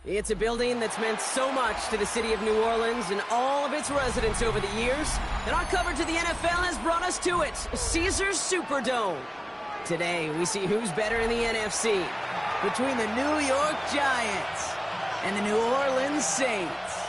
It's a building that's meant so much to the city of New Orleans and all of its residents over the years, and our coverage of the NFL has brought us to it, Caesars Superdome. Today, we see who's better in the NFC, between the New York Giants and the New Orleans Saints.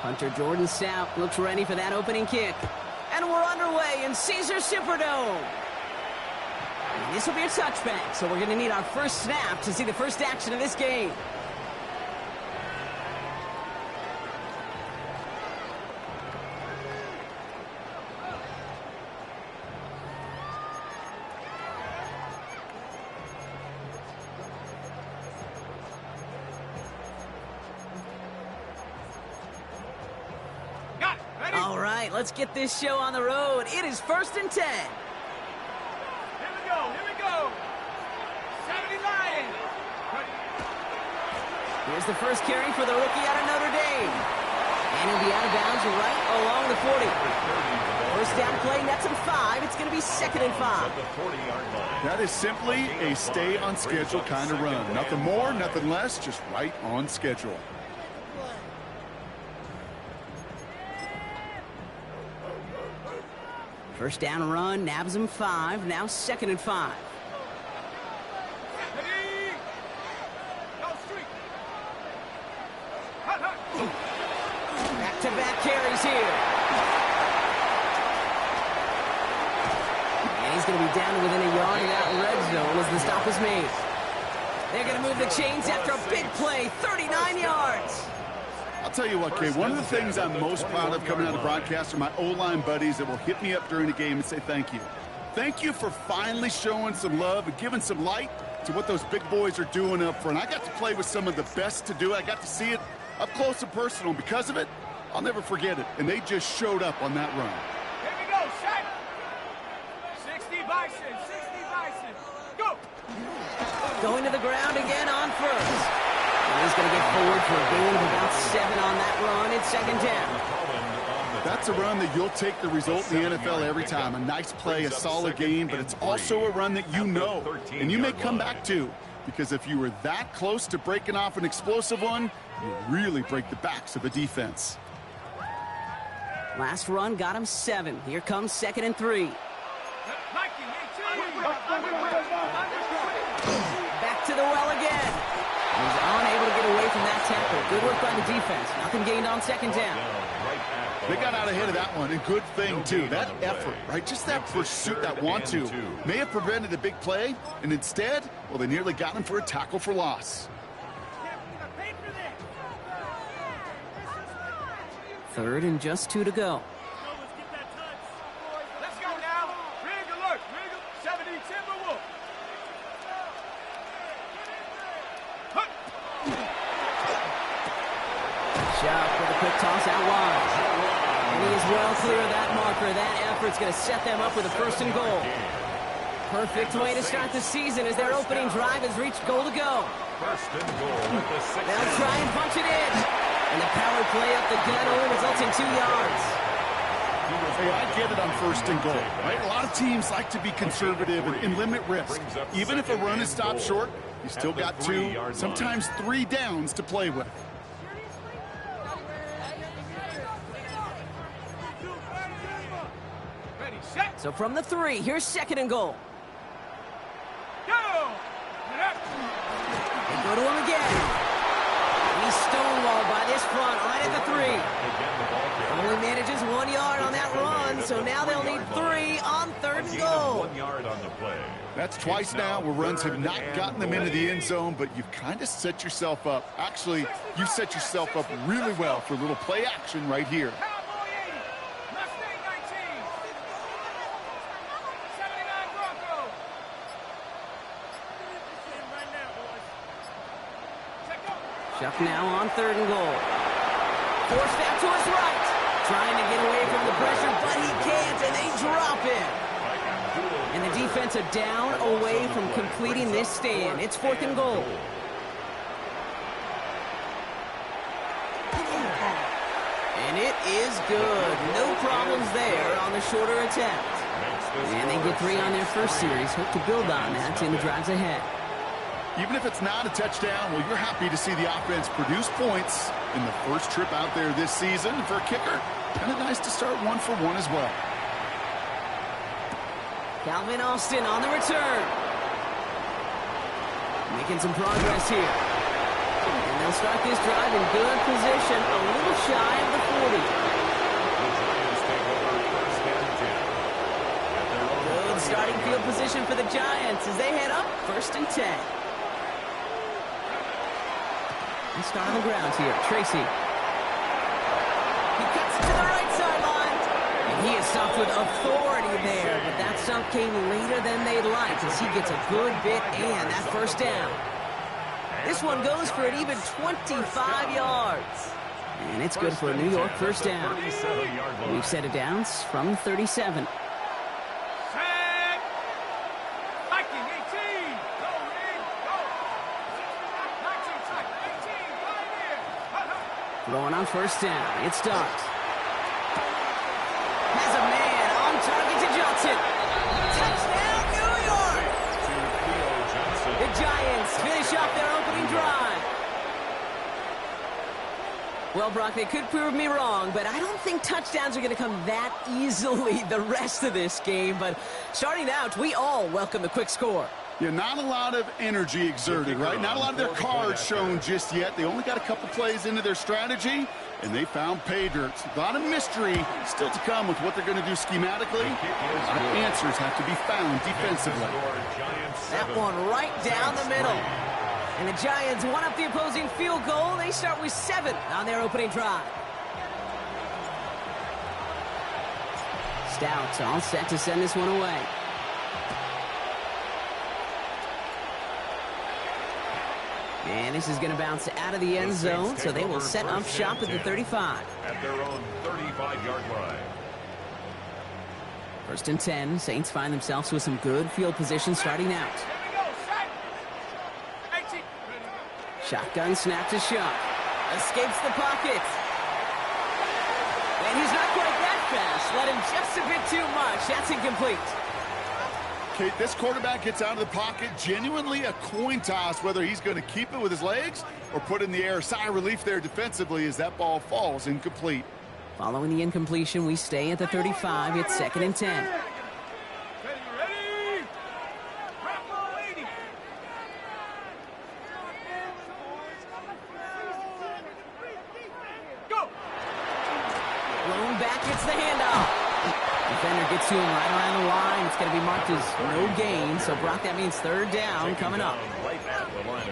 Hunter Jordan Sapp looks ready for that opening kick. And we're underway in Caesars Superdome. And this will be a touchback, so we're going to need our first snap to see the first action of this game. All right, let's get this show on the road. It is 1st and 10. Here we go. 79. Here's the first carry for the rookie out of Notre Dame. And he'll be out of bounds right along the 40. First down play, nets him 5. It's going to be 2nd and 5. That is simply a stay on schedule kind of run. Nothing more, nothing less, just right on schedule. First down run, nabs him 5. Now 2nd and 5. Back-to-back carries here. And he's going to be down to within a yard of that red zone as the stop is made. They're going to move the chains after a big play, 39 yards. I'll tell you what, Kay, one of the things I'm most proud of coming out of broadcast are my O-line buddies that will hit me up during the game and say thank you. Thank you for finally showing some love and giving some light to what those big boys are doing up front. I got to play with some of the best to do it. I got to see it up close and personal. Because of it, I'll never forget it. And they just showed up on that run. Here we go, set. 60 Bison, go. Going to the ground again on first. And he's going to get forward for a gain of about 7 on that run. It's 2nd down. That's a run that you'll take the result in the NFL every time. A nice play, a solid game, but it's also a run that you know. And you may come back to, because if you were that close to breaking off an explosive one, you really break the backs of a defense. Last run got him 7. Here comes 2nd and 3. Back to the well again. He's unable to get away from that tackle. Good work by the defense. Nothing gained on 2nd down. They got out ahead of that one, and good thing, too. That effort, right? Just that pursuit, that want-to, may have prevented a big play, and instead, well, they nearly got him for a tackle for loss. 3rd and just 2 to go. Let's go now. Rig alert. 70 Timberwolf. Shot with a quick toss out wide. And he is well clear of that marker. That effort's going to set them up with a 1st and goal. Perfect way to start the season as their opening drive has reached goal to go. 1st and goal at the 6. They'll try and punch it in. And the power play up the gut only results in 2 yards. Hey, I get it on 1st and goal, right? A lot of teams like to be conservative and limit risk. Even if a run is stopped short, you still got 2, sometimes 3 downs to play with. So from the 3, here's 2nd and goal. Go! They go to him again. He's stonewalled by this front right at the 3. Only manages 1 yard on that run, so now they'll need 3 on 3rd and goal. 1 yard on the play. That's twice now where runs have not gotten them into the end zone, but you've kind of set yourself up. Actually, you set yourself up really well for a little play action right here. Cowboy 80. Mustang 19. 79 Bronco. Right now, boys. Check out. Shuck now on 3rd and goal. Forced out to his right. Trying to get away from the pressure, but he can't, and they drop him. And the defense are down away from completing this stand. It's 4th and goal. And it is good. No problems there on the shorter attempt. And they get 3 on their first series. Hope to build on that in the drives ahead. Even if it's not a touchdown, well, you're happy to see the offense produce points in the first trip out there this season. And for a kicker, kind of nice to start 1 for 1 as well. Calvin Austin on the return. Making some progress here. And they'll start this drive in good position, a little shy of the 40. Good starting field position for the Giants as they head up 1st and 10. Let's start on the ground here. Tracy. He cuts to the right sideline. And he is stopped with authority there. But that stop came later than they'd like as he gets a good bit and that first down. This one goes for an even 25 yards. And it's good for a New York first down. We've set it down from 37. Throwing on first down. It's Starks. Has a man on target to Johnson. Touchdown, New York! The Giants finish off their opening drive. Well, Brock, they could prove me wrong, but I don't think touchdowns are going to come that easily the rest of this game. But starting out, we all welcome the quick score. Yeah, not a lot of energy exerted, right? Not a lot of their cards shown just yet. They only got a couple plays into their strategy, and they found pay dirt. A lot of mystery still to come with what they're going to do schematically. A lot of answers have to be found defensively. That one right down the middle. And the Giants one up the opposing field goal. They start with 7 on their opening drive. Stout all set to send this one away. And this is going to bounce out of the end zone, so they will set up shop at the 35. At their own 35-yard line. 1st and 10. Saints find themselves with some good field position starting out. Shotgun snap to Shuck. Escapes the pocket. And he's not quite that fast. Let him just a bit too much. That's incomplete. Okay, this quarterback gets out of the pocket, genuinely a coin toss whether he's going to keep it with his legs or put it in the air. Sigh of relief there defensively as that ball falls incomplete. Following the incompletion, we stay at the 35. It's 2nd and 10. Blown back, it's the handoff. Defender gets to him right around the line. It's going to be marked as no gain. So, Brock, that means 3rd down coming up.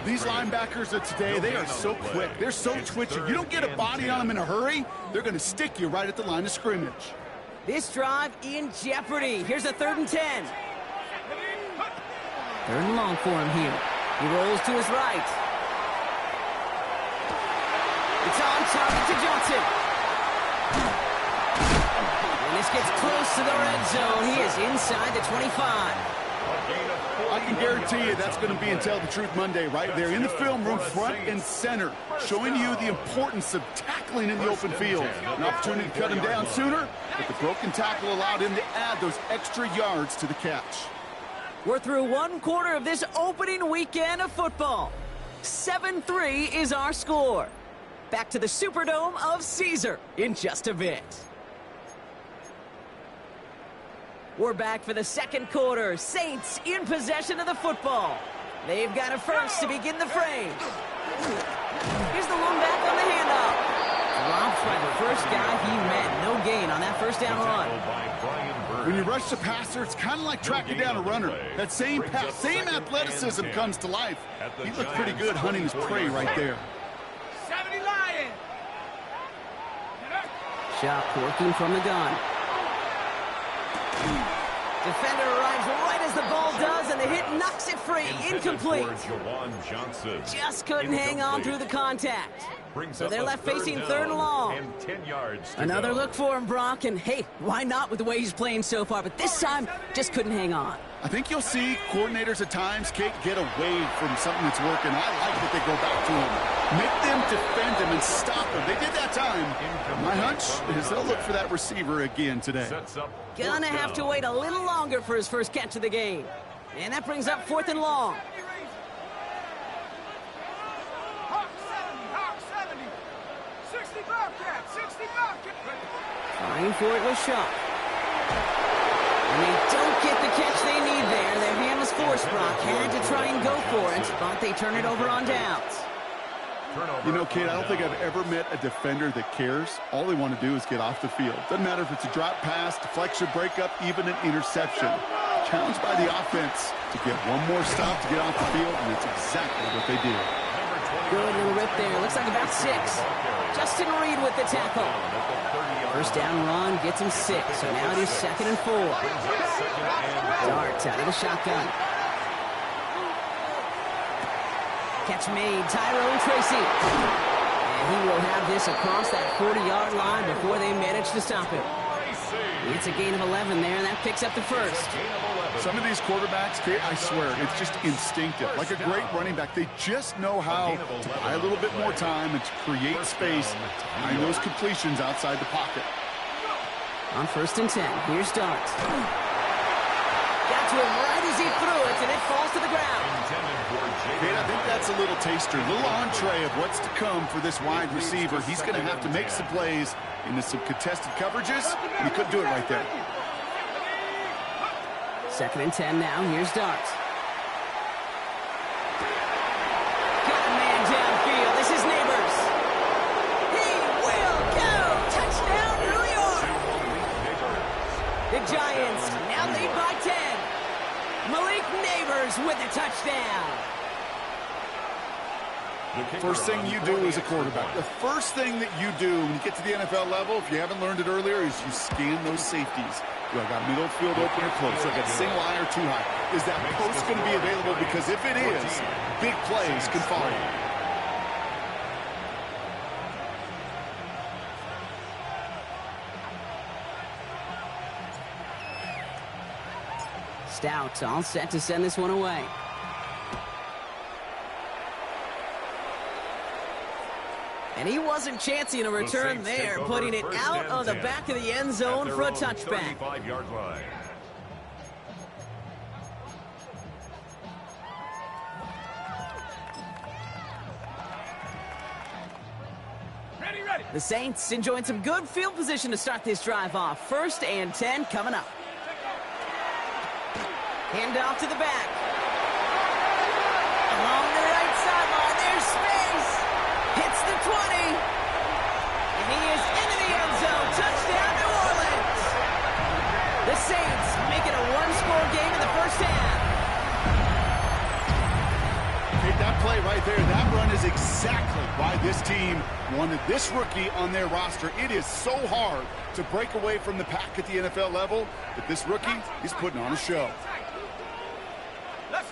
These linebackers of today, they are so quick. They're so twitchy. You don't get a body on them in a hurry, they're going to stick you right at the line of scrimmage. This drive in jeopardy. Here's a 3rd and 10. 3rd and long for him here. He rolls to his right. It's on target to Johnson. This gets close to the red zone. He is inside the 25. I can guarantee you that's going to be in Tell the Truth Monday right there in the film room, front and center, showing you the importance of tackling in the open field. An opportunity to cut him down sooner, but the broken tackle allowed him to add those extra yards to the catch. We're through 1 quarter of this opening weekend of football. 7-3 is our score. Back to the Superdome of Caesar in just a bit. We're back for the 2nd quarter. Saints in possession of the football. They've got it first to begin the frame. Here's the one back on the handoff. Dropped by the first guy he met. No gain on that first down run. When you rush the passer, it's kind of like tracking down a runner. That same pass, same athleticism comes to life. He looked pretty good hunting his prey right there. 70 Lions. Shot working from the gun. Defender arrives right as the ball does, and the hit knocks it free. Incomplete. Just couldn't hang on through the contact. So they're left facing third and long. And 10 yards Another look for him, Brock, and hey, why not with the way he's playing so far? But this time, just couldn't hang on. I think you'll see coordinators at times, Kate, get away from something that's working. I like that they go back to him. Make them defend him and stop him. They did that time. My hunch is they'll look for that receiver again today. Gonna have to wait a little longer for his first catch of the game. And that brings up 4th and long. Hawk 70. 60 Bobcat. 60 Bobcat. Trying for it with Shaw. And they don't get the catch they need there. Their hand was forced, Brock. Had to try and go for it, but they turn it over on downs. You know, Kate, I don't think I've ever met a defender that cares. All they want to do is get off the field. Doesn't matter if it's a drop pass, deflection, breakup, even an interception. Challenged by the offense to get one more stop to get off the field, and that's exactly what they did. Good little rip there. Looks like about 6. Justin Reed with the tackle. First down run gets him 6. So now it is 2nd and 4. Dart out of the shotgun. Catch made, Tyrone Tracy. And he will have this across that 40-yard line before they manage to stop him. It's a gain of 11 there, and that picks up the first. Some of these quarterbacks, Kate, I swear, it's just instinctive. Like a great running back, they just know how to buy a little bit more time and to create space to find those completions outside the pocket. On 1st and 10, here's Dart. Got to him right as he threw it, and it falls to the ground. Kate, I think that's a little taster, a little entree of what's to come for this wide receiver. He's going to have to make some plays into some contested coverages, and he couldn't do it right there. 2nd and 10 now. Here's Dart. Got a man downfield. This is Neighbors. He will go. Touchdown, New York. The Giants now lead by 10. Malik Neighbors with a touchdown. First thing you do as a quarterback, the first thing that you do when you get to the NFL level, if you haven't learned it earlier, is you scan those safeties. Do I got middle field open or close? Do I got single eye or too high? Is that post going to be available? Because if it is, big plays can follow. Stout all set to send this one away. And he wasn't chancing a return there, putting it out on the back of the end zone for a touchback. 35-yard line. Ready. The Saints enjoying some good field position to start this drive off. 1st and 10 coming up. Hand off to the back. Along the right sideline, there's space. Hits the 20. And he is into the end zone. Touchdown, New Orleans. The Saints make it a one-score game in the first half. Take that play right there. That run is exactly why this team wanted this rookie on their roster. It is so hard to break away from the pack at the NFL level, but this rookie, he's putting on a show.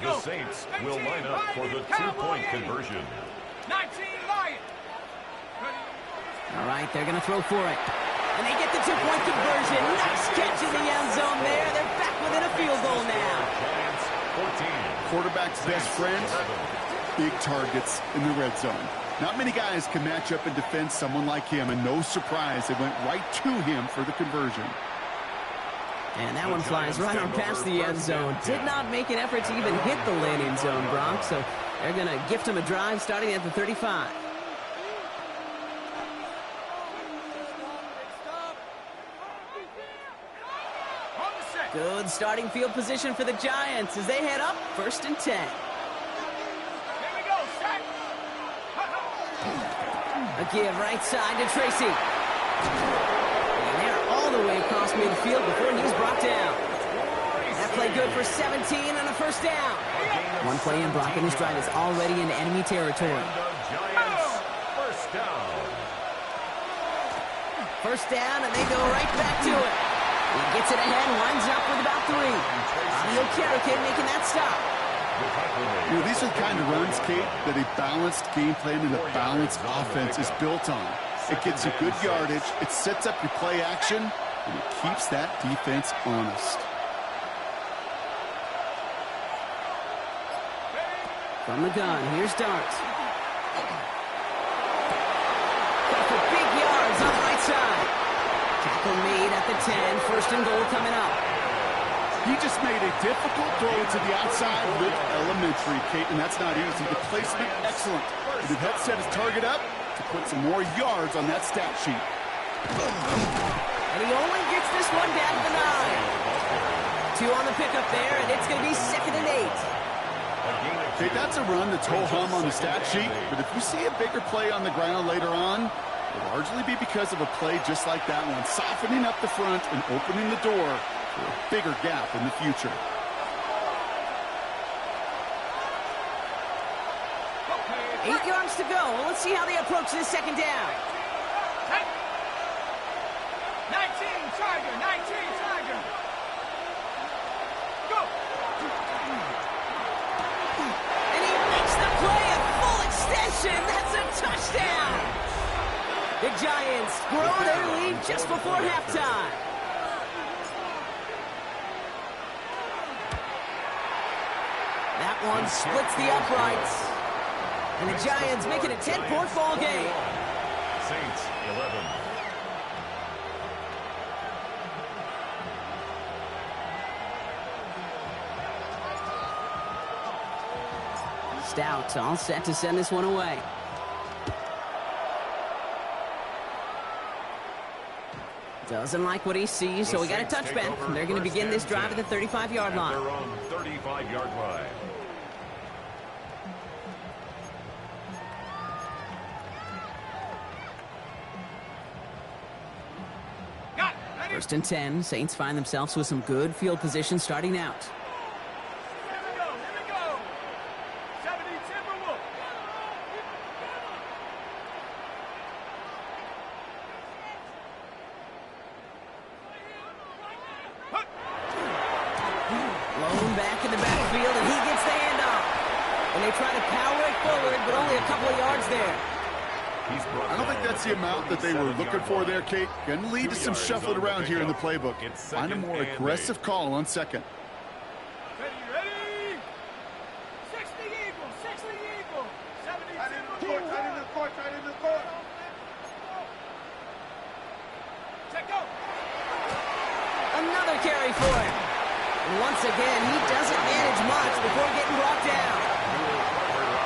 The Saints will line up for the two-point conversion. 19 Lions. All right, they're going to throw for it. And they get the two-point conversion. Nice catch in the end zone there. They're back within a field goal now. Giants 14. Quarterback's best friend, big targets in the red zone. Not many guys can match up and defend someone like him, and no surprise, they went right to him for the conversion. And that one flies right on past the end zone. Did not make an effort to even hit the landing zone, Brock, so they're going to gift him a drive starting at the 35. Good starting field position for the Giants as they head up 1st and 10. Here we go, Shaq. A give right side to Tracy. And they're all the way across midfield before he was brought down. That play good for 17 and a first down. One play in, Brock, and this drive is already in enemy territory. Giants first down. First down, and they go right back to it. He gets it ahead, winds up with about 3. Fabio Carrican making that stop. You know, these are the kind of runs, Kate, that a balanced game plan and a balanced offense is built on. It gets you good yardage, it sets up your play action, and it keeps that defense honest. From the gun, here's Dart. Got for big yards on the right side. Tackle made at the 10, first and goal coming up. He just made a difficult throw to the outside with elementary, Kate, and that's not easy. The placement, excellent. The head set his target up to put some more yards on that stat sheet. And he only gets this one down to the 9. 2 on the pickup there, and it's going to be 2nd and 8. Okay, that's a run that's ho-hum on the stat sheet, but if you see a bigger play on the ground later on, it'll largely be because of a play just like that one, softening up the front and opening the door for a bigger gap in the future. Okay. 8 yards to go. Well, let's see how they approach this second down. 19, Tiger, 19, Tiger. Go. And he makes the play at full extension. That's a touchdown. The Giants grow their lead just before halftime. That one splits the uprights. And the Giants make it a 10-point ball game. Saints 11. Stout all set to send this one away. Doesn't like what he sees, so we got a touchback. They're going to begin this drive at the 35-yard line. They're on 35-yard line. Got it. Ready? 1st and 10. Saints find themselves with some good field position starting out. Here we go. Here we go. 70 Timberwolves. Blown back in the backfield, and he gets the handoff. And they try to power it forward, but only a couple of yards there. I don't think that's the amount that they were looking for there, Kate. Going to lead to some shuffling around here in the playbook. Find a more aggressive call on 2nd. Ready, ready. 60 Eagles, 60 Eagles. 70 Timberwolves. Tight in the court, tight in the court. Check go. Another carry for him. And once again, he doesn't manage much before getting brought down.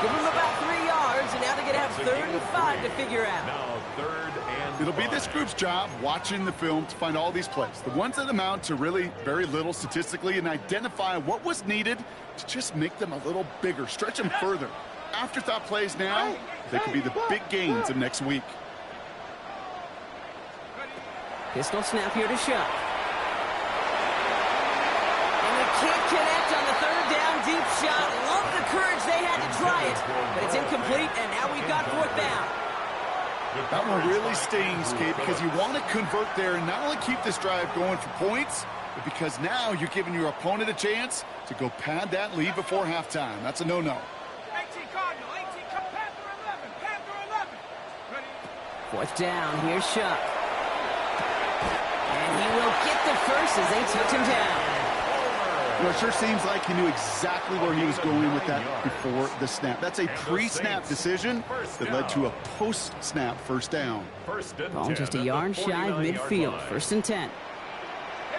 Give him about 3 yards, and now they're going to have 3rd and 5 to figure out. Now 3rd and It'll be this group's job watching the film to find all these plays, the ones that amount to really very little statistically, and identify what was needed to just make them a little bigger, stretch them further. Afterthought plays now, they could be the big gains of next week. Pistol snap here to Shuck. And they can't connect on the 3rd down deep shot. Love the courage they had to try it, but it's incomplete, and now we've got 4th down. That one really stings, Kate, because you want to convert there and not only keep this drive going for points, but because now you're giving your opponent a chance to go pad that lead before halftime. That's a no-no. 18 Cardinal, 18 Panther 11, Panther 11. Ready? 4th down, here's Shuck. And he will get the first as they touch him down. Well, it sure seems like he knew exactly where he was going with that before the snap. That's a pre-snap decision that led to a post-snap first down. Ball just a yard shy of midfield. 1st and 10. Here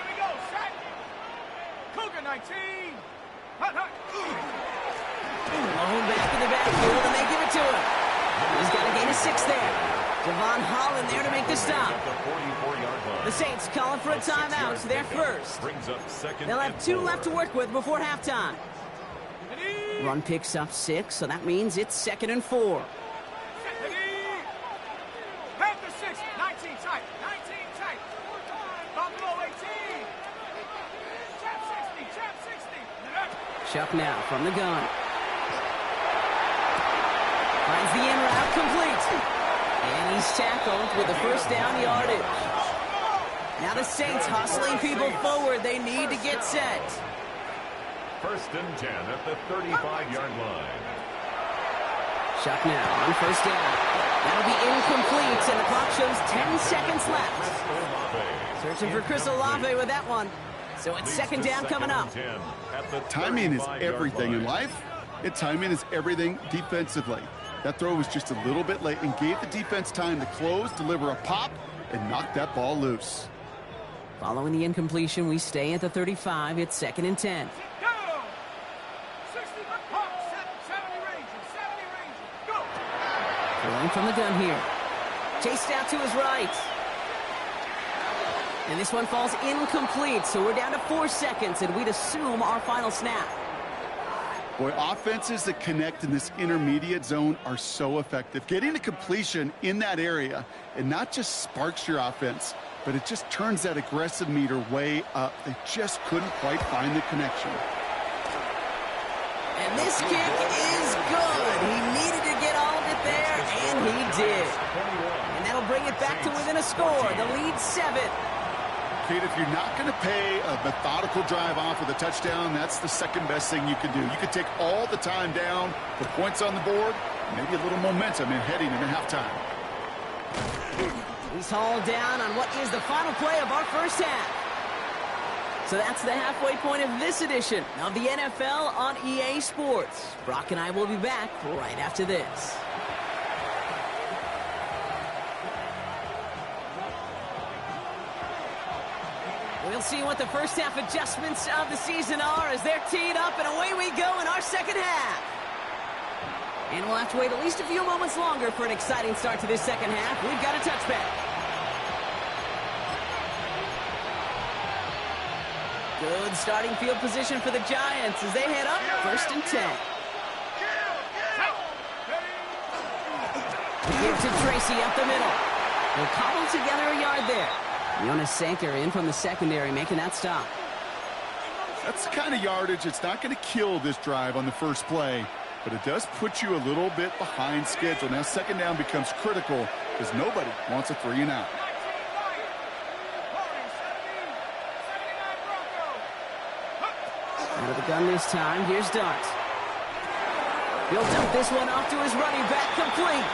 we go, set. Cougar 19. Hut, hut. Blown back in the backfield, and they give it to him. He's got a gain of 6 there. Devon Holland there to make the stop. The Saints calling for a timeout, so they're first. They'll have 2 left to work with before halftime. Run picks up 6, so that means it's 2nd and 4. Panther 6, 19 tight, 19 tight. Buffalo 18. Chap 60, chap 60. Shuck now from the gun. Finds the in route complete. And he's tackled with the first down yardage. Now the Saints hustling people forward. They need to get set. 1st and 10 at the 35-yard line. Chuck now on 1st down. That'll be incomplete, and the clock shows 10 seconds left. Searching for Chris Olave with that one. So it's 2nd down coming up. Timing is everything in life, and timing is everything defensively. That throw was just a little bit late and gave the defense time to close, deliver a pop, and knock that ball loose. Following the incompletion, we stay at the 35. It's 2nd and 10. Throwing from the gun here. Chased out to his right. And this one falls incomplete, so we're down to 4 seconds, and we'd assume our final snap. Boy, offenses that connect in this intermediate zone are so effective. Getting a completion in that area, it not just sparks your offense, but it just turns that aggressive meter way up. They just couldn't quite find the connection. And this kick is good. He needed to get all of it there, and he did. And that'll bring it back to within a score. The lead 7. Kate, if you're not going to pay a methodical drive off with a touchdown, that's the second best thing you can do. You could take all the time down, put points on the board, maybe a little momentum in heading into halftime. He's hauled down on what is the final play of our first half. So that's the halfway point of this edition of the NFL on EA Sports. Brock and I will be back right after this. We'll see what the first half adjustments of the season are as they're teed up, and away we go in our second half. And we'll have to wait at least a few moments longer for an exciting start to this second half. We've got a touchback. Good starting field position for the Giants as they head up 1st and 10. The give to Tracy up the middle. We'll cobble together a yard there. Jonas Sanker in from the secondary, making that stop. That's the kind of yardage it's not going to kill this drive on the first play, but it does put you a little bit behind schedule. Now 2nd down becomes critical because nobody wants a 3 and out. Out of the gun this time, here's Dart. He'll dump this one off to his running back, complete.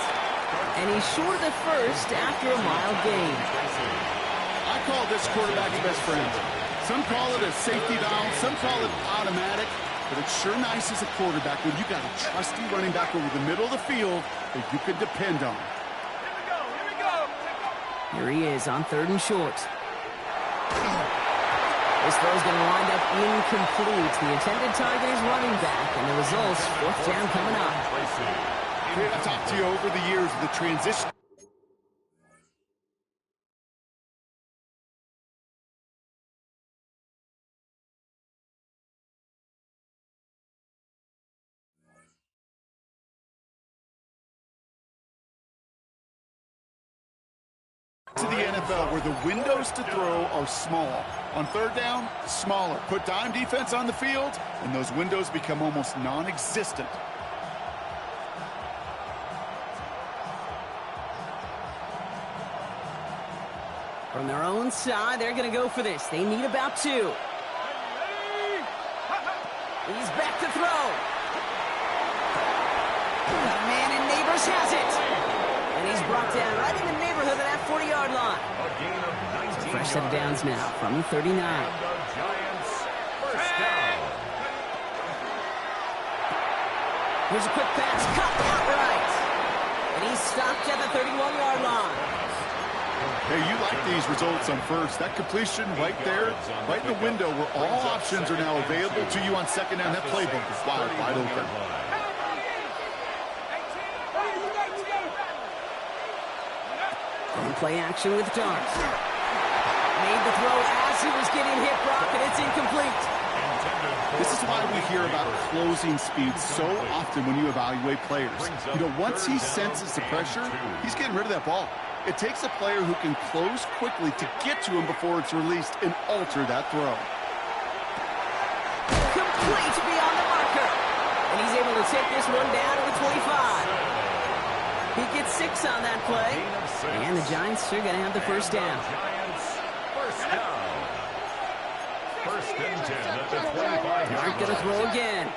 And he's short of the first after a mile gain. I call this quarterback's best friend. Some call it a safety valve, some call it automatic, but it's sure nice as a quarterback when you got a trusty running back over the middle of the field that you can depend on. Here he is on 3rd and short. This throw's going to wind up incomplete. The intended target is running back, and the results, 4th down coming up. I've talked to you over the years of the transition. To the NFL where the windows to throw are small. On 3rd down, smaller. Put dime defense on the field, and those windows become almost non-existent. From their own side, they're going to go for this. They need about 2. He's back to throw. Got a man, and Neighbors has it. And he's brought down right in the neighborhood of that 40-yard line. So fresh set of downs now from the 39. Here's a quick pass, cut outright. And he's stopped at the 31-yard line. Hey, you like these results on first. That completion right there, right in the window where all options are now available to you on 2nd down. That playbook is wide open. Play action with Dart. Made the throw as he was getting hit, Brock, and it's incomplete. This is why we hear about closing speed so often when you evaluate players. You know, once he senses the pressure, he's getting rid of that ball. It takes a player who can close quickly to get to him before it's released and alter that throw. Complete beyond the marker. And he's able to take this one down to the 25. He gets 6 on that play. And the Giants are going to have the 1st down. First and 10 at the 25-yard Going to line. throw again.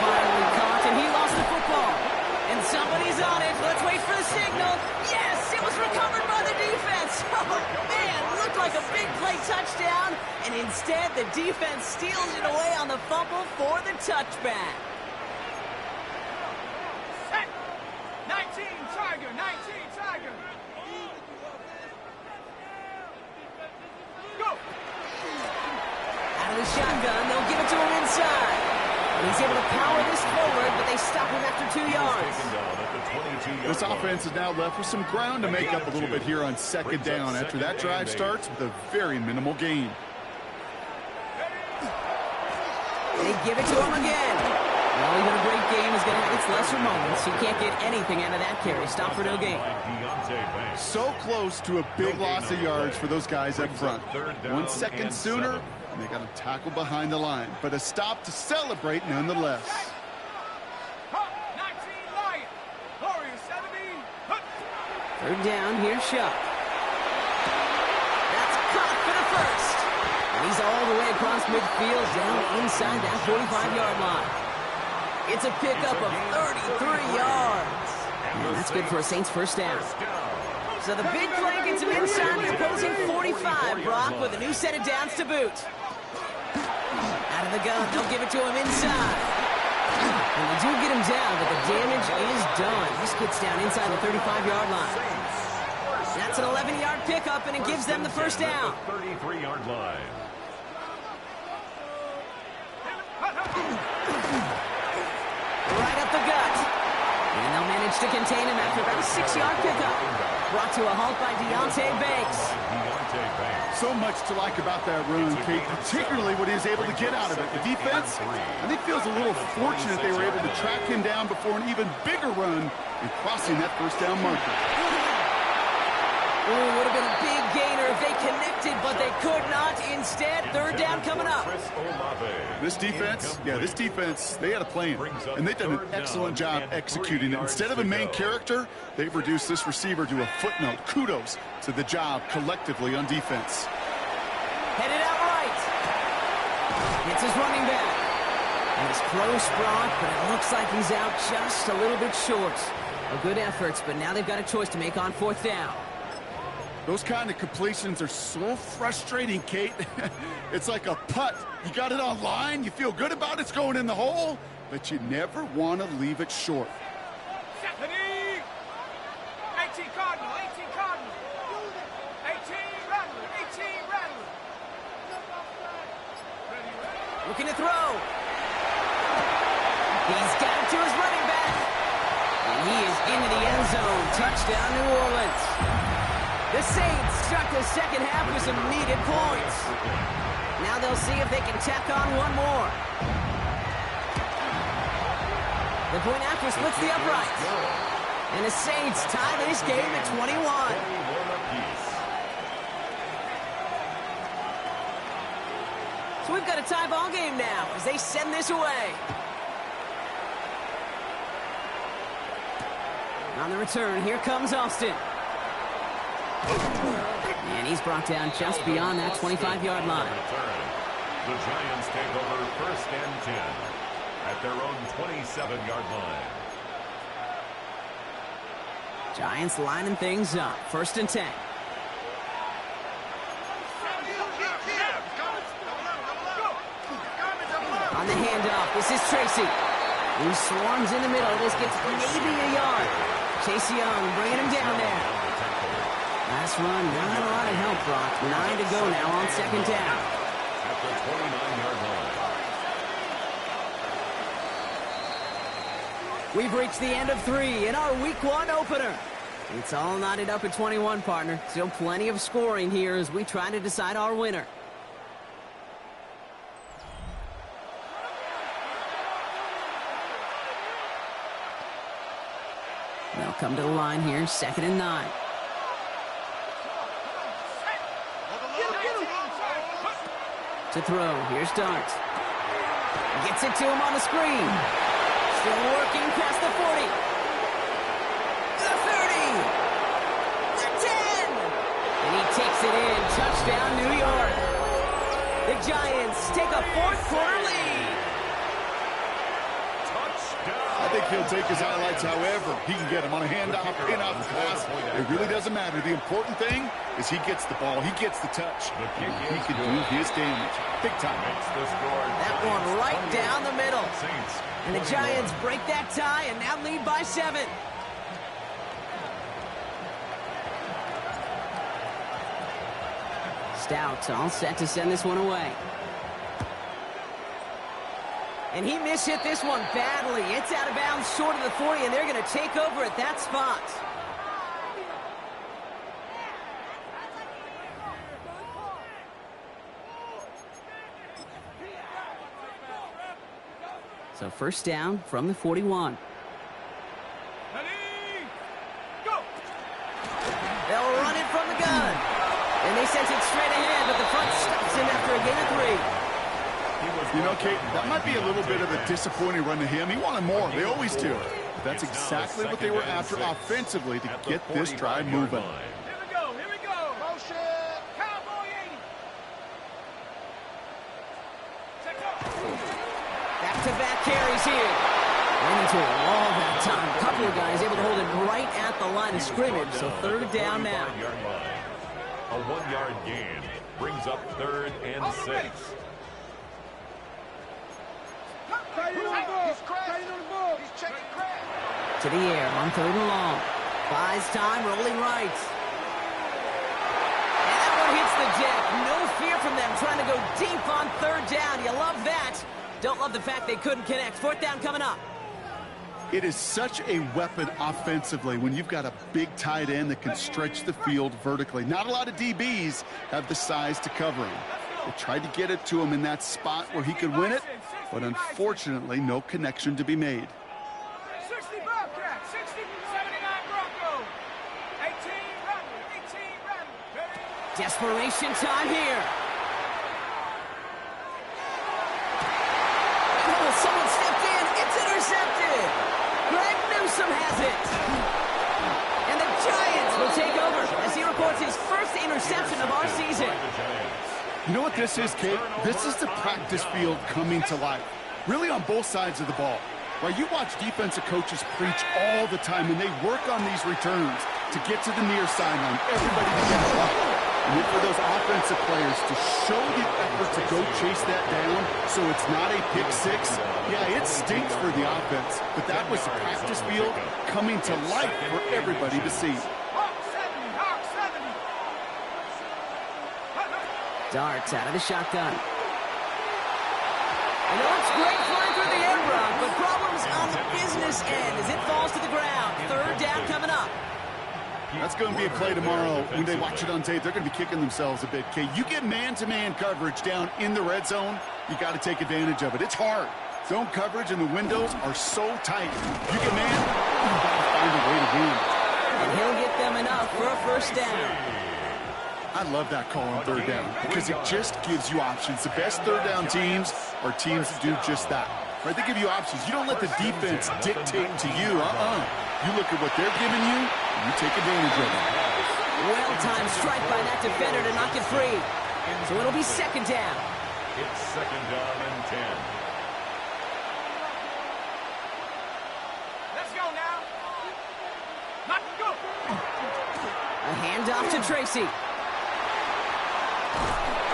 Finally caught, and he lost the football. And somebody's on it. Let's wait for the signal. Yes, it was recovered by the defense. Oh, man, looked like a big play touchdown. And instead, the defense steals it away on the fumble for the touchback. Set. 19 Tiger, 19 Tiger. Go. Out of the shotgun, they'll give it to him inside. And he's able to power this forward, but they stop him after 2 yards. Taken down at the 22-yard This line. offense is now left with some ground to make up a little bit here on second down after that drive starts with a very minimal gain. They give it to him again. Well, even a great game is going to have its lesser moments. He can't get anything out of that carry. Stop for no gain. So close to a big loss of yards for those guys up front. 1 second sooner, and they got a tackle behind the line. But a stop to celebrate nonetheless. 19 Lion. Warrior 70. Third down, here's Shuck. That's caught for the first. And he's all the way across midfield, down inside that 45-yard line. It's a pickup of 33 yards. And that's good for a Saints first down. So the big play gets him inside the opposing 45, Brock, with a new set of downs to boot. Out of the gun, they'll give it to him inside. And they do get him down, but the damage is done. This gets down inside the 35-yard line. That's an 11-yard pickup, and it gives them the first down. 33-yard line. Right up the gut. And they'll manage to contain him after about a 6-yard pickup. Brought to a halt by Deontay Banks. So much to like about that run, Kate, particularly what he was able to get out of it. The defense, I think, feels a little fortunate they were able to track him down before an even bigger run and crossing that first down marker. Ooh, would have been a big gainer if they connected, but they could not. Instead, third down coming up. This defense, they had a plan, and they've done an excellent job executing it. Instead of a main character, they've reduced this receiver to a footnote. Kudos to the job collectively on defense. Headed out right. It's his running back. And it's close, Brock, but it looks like he's out just a little bit short. Well, good efforts, but now they've got a choice to make on fourth down. Those kind of completions are so frustrating, Kate. It's like a putt. You got it on line, you feel good about it's going in the hole, but you never want to leave it short. Stephanie. 18 Cardinal, 18 Cardinal. 18 Rattler, 18 Rattler. Looking to throw. He's got it to his running back. And he is into the end zone. Touchdown, New Orleans. The Saints start the second half with some needed points. Now they'll see if they can tack on one more. The point after splits the uprights. And the Saints tie this game at 21. So we've got a tie ball game now as they send this away. On the return, here comes Austin. And he's brought down just beyond that 25-yard line. The Giants take over first and 10 at their own 27-yard line. Giants lining things up. First and 10. On the handoff, this is Tracy. He swarms in the middle. This gets maybe a yard. Chase Young bringing him down there. Last run, not a lot of help, Brock. 9 to go now on second down. At the 29-yard line. We've reached the end of 3 in our Week 1 opener. It's all knotted up at 21, partner. Still plenty of scoring here as we try to decide our winner. They'll come to the line here, second and 9. To throw, here's Dart. Gets it to him on the screen. Still working past the 40. The 30. The 10. And he takes it in. Touchdown. touchdown, New York. The Giants take a fourth-quarter lead. I think he'll take his highlights however he can get them on a handoff, pin-up, pass. It really doesn't matter. The important thing is he gets the ball. He gets the touch. He can do his damage. Big time. That one right down the middle. And the Giants break that tie and now lead by 7. Stout all set to send this one away. And he mishit this one badly. It's out of bounds short of the 40, and they're going to take over at that spot. So first down from the 41. Ready, go! They'll run it from the gun. And they sent it straight ahead, but the front stops him after a gain of 3. You know, Kate, that might be a little bit of a disappointing run to him. He wanted more. They always do. But that's exactly what they were after offensively to get this drive moving. Here we go, here we go! Motion! Cowboy 80! Check up! Back-to-back carries here. Ran into a wall that time. A couple of guys able to hold it right at the line of scrimmage, so third down now. A 1-yard gain brings up 3rd and 6. To the air on 3rd and long. Buys time, rolling right. And that one hits the deck. No fear from them trying to go deep on 3rd down. You love that. Don't love the fact they couldn't connect. 4th down coming up. It is such a weapon offensively when you've got a big tight end that can stretch the field vertically. Not a lot of DBs have the size to cover him. They tried to get it to him in that spot where he could win it, but unfortunately, no connection to be made. 60 Bobcat, 60, 79 Bronco, 18 Rattler, 18 Rattler. Desperation time here. Oh, someone stepped in. It's intercepted. Greg Newsome has it. And the Giants will take over as he reports his first interception of our season. You know what this is, Kate? This is the practice field coming to life. Really on both sides of the ball. Right, you watch defensive coaches preach all the time when they work on these returns to get to the near sideline. Everybody to get up. And then for those offensive players to show the effort to go chase that down so it's not a pick six. Yeah, it stinks for the offense, but that was the practice field coming to life for everybody to see. Hawk 70, Hawk 70. Darts out of the shotgun. And it looks great flying through the air, Brock, but problems on the business end as it falls to the ground. 3rd down coming up. That's going to be a play tomorrow. When they watch it on tape, they're going to be kicking themselves a bit. Okay, you get man-to-man coverage down in the red zone, you got to take advantage of it. It's hard. Zone coverage and the windows are so tight. You get man, you got to find a way to win. And he'll get them enough for a first down. I love that call on 3rd down because it just gives you options. The best 3rd down teams are teams that do just that. Right? They give you options. You don't let the defense dictate to you. You look at what they're giving you, and you take advantage of it. Well-timed strike by that defender to knock it free. So it'll be 2nd down. It's 2nd down and 10. Let's go now. Not go. A handoff to Tracy.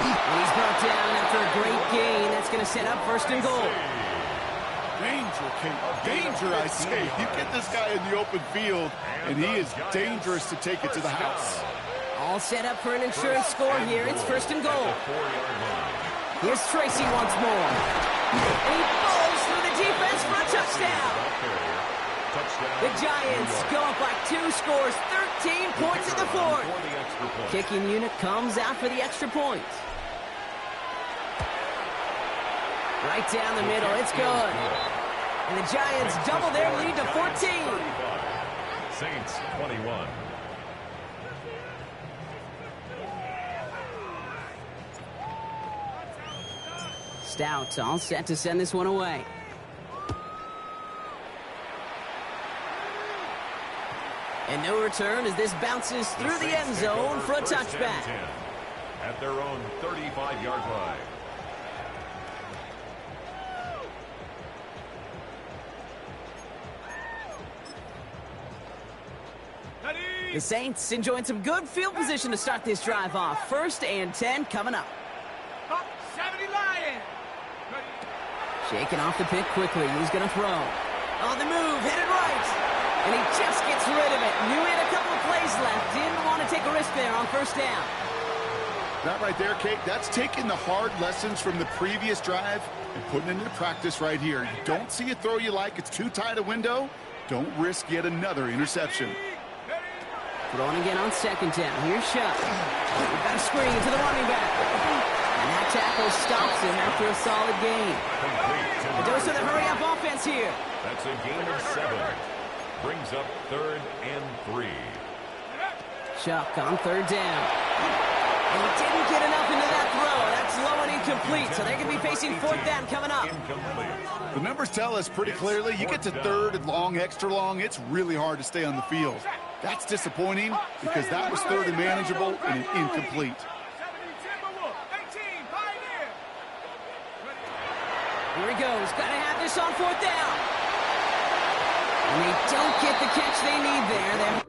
And he's brought down after a great gain. That's going to set up 1st and goal. Danger, Kate. Danger, I say. You get this guy in the open field, and he is dangerous to take it to the house. All set up for an insurance score here. It's 1st and goal. Here's Tracy once more. And he falls through the defense for a touchdown. The Giants go up by 2 scores, 13 points in the 4th. Kicking unit comes out for the extra point. Right down the middle, it's good. And the Giants double their lead to 14. Saints 21. Stout all set to send this one away. And no return as this bounces through the end zone for a touchback. at their own 35-yard line. The Saints enjoying some good field position to start this drive off. 1st and 10 coming up. Up 70 Lions. Shaking off the pick quickly. He's going to throw. On the move, headed right. And he just gets rid of it. Knew he had a couple of plays left. Didn't want to take a risk there on 1st down. That right there, Kate, that's taking the hard lessons from the previous drive and putting it into practice right here. You don't see a throw you like. It's too tight a window. Don't risk yet another interception. Throwing again on 2nd down. Here's Shuck. We've got a screen to the running back. And that tackle stops him after a solid gain. A dose of the hurry-up offense here. That's a gain of 7. Brings up 3rd and 3. Chuck on 3rd down. And he didn't get enough into that throw. That's low and incomplete, so they're going to be facing 4th down coming up. The numbers tell us pretty clearly, you get to 3rd and long, extra long, it's really hard to stay on the field. That's disappointing because that was 3rd and manageable and an incomplete. Here he goes. Got to have this on 4th down. And they don't get the catch they need there.